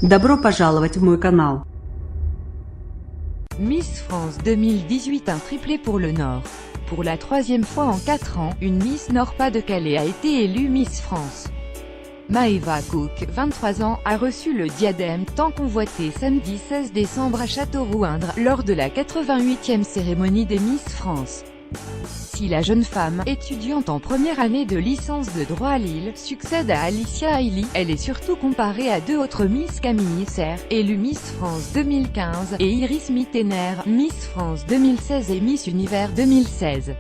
Добро пожаловать в мой канал. Miss France 2018, un triplé pour le Nord. Pour la troisième fois en 4 ans, une Miss Nord-Pas-de-Calais a été élue Miss France. Maëva Cook, 23 ans, a reçu le diadème tant convoité samedi 16 décembre à Châteauroux-Indre, lors de la 88e cérémonie des Miss France. Si la jeune femme, étudiante en première année de licence de droit à Lille, succède à Alicia Hailey, elle est surtout comparée à deux autres Miss, Camille Serre, élue Miss France 2015, et Iris Mittener, Miss France 2016 et Miss Univers 2016.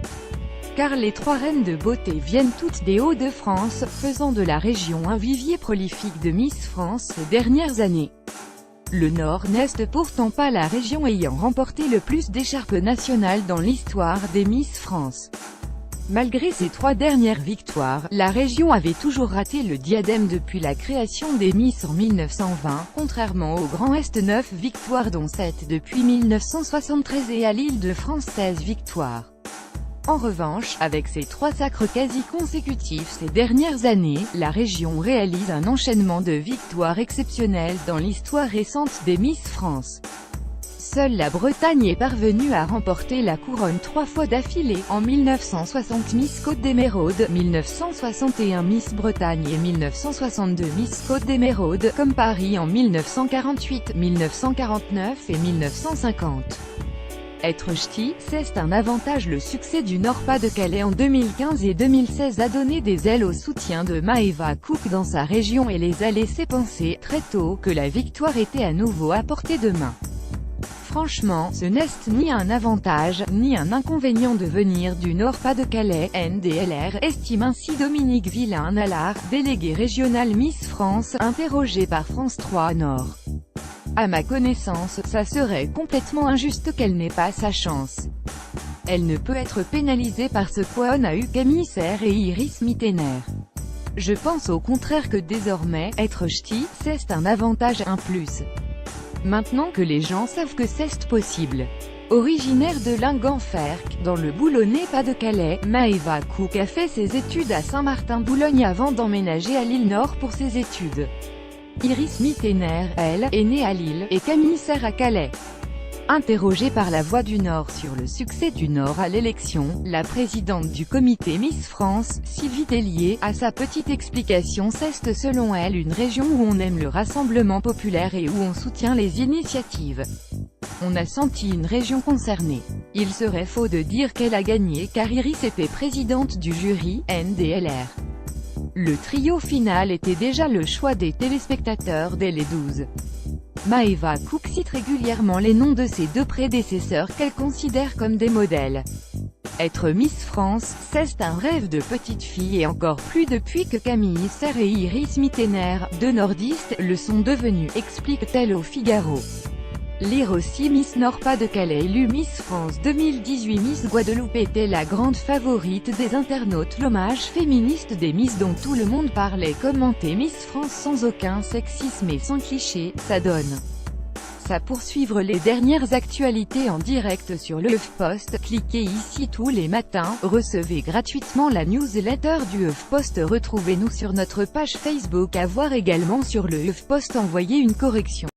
Car les trois reines de beauté viennent toutes des Hauts-de-France, faisant de la région un vivier prolifique de Miss France ces dernières années. Le Nord n'est pourtant pas la région ayant remporté le plus d'écharpes nationales dans l'histoire des Miss France. Malgré ces 3 dernières victoires, la région avait toujours raté le diadème depuis la création des Miss en 1920, contrairement au Grand Est 9 victoires dont 7 depuis 1973 et à l'Île-de-France 16 victoires. En revanche, avec ses 3 sacres quasi consécutifs ces dernières années, la région réalise un enchaînement de victoires exceptionnelles dans l'histoire récente des Miss France. Seule la Bretagne est parvenue à remporter la couronne 3 fois d'affilée, en 1960 Miss Côte d'Émeraude, 1961 Miss Bretagne et 1962 Miss Côte d'Émeraude, comme Paris en 1948, 1949 et 1950. Être ch'ti, c'est un avantage. Le succès du Nord-Pas-de-Calais en 2015 et 2016 a donné des ailes au soutien de Maëva Cook dans sa région et les a laissé penser, très tôt, que la victoire était à nouveau à portée de main. Franchement, ce n'est ni un avantage, ni un inconvénient de venir du Nord-Pas-de-Calais, NDLR, estime ainsi Dominique Villain-Nallard, délégué régional Miss France, interrogé par France 3 Nord. À ma connaissance, ça serait complètement injuste qu'elle n'ait pas sa chance. Elle ne peut être pénalisée par ce qu'on a eu Camille Serre et Iris Mittener. Je pense au contraire que désormais, être ch'ti, c'est un avantage, un plus. Maintenant que les gens savent que c'est possible. Originaire de Lingenferk, dans le boulonnais Pas-de-Calais, Maëva Cook a fait ses études à Saint-Martin-Boulogne avant d'emménager à Lille Nord pour ses études. Iris Mittener, elle, est née à Lille, et Camille Serre à Calais. Interrogée par La Voix du Nord sur le succès du Nord à l'élection, la présidente du comité Miss France, Sylvie Tellier, a sa petite explication. C'est selon elle une région où on aime le rassemblement populaire et où on soutient les initiatives. On a senti une région concernée. Il serait faux de dire qu'elle a gagné car Iris était présidente du jury, NDLR. Le trio final était déjà le choix des téléspectateurs dès les 12. Maëva Cook cite régulièrement les noms de ses 2 prédécesseurs qu'elle considère comme des modèles. Être Miss France, c'est un rêve de petite fille et encore plus depuis que Camille Serre et Iris Mittener, 2 nordistes, le sont devenus, explique-t-elle au Figaro. Lire aussi Miss Nord-Pas-de-Calais élue Miss France 2018. Miss Guadeloupe était la grande favorite des internautes. L'hommage féministe des Miss dont tout le monde parlait commentait Miss France sans aucun sexisme et sans cliché, ça donne. Ça poursuivre les dernières actualités en direct sur le HuffPost. Cliquez ici tous les matins, recevez gratuitement la newsletter du HuffPost. Retrouvez-nous sur notre page Facebook. À voir également sur le HuffPost. Envoyez une correction.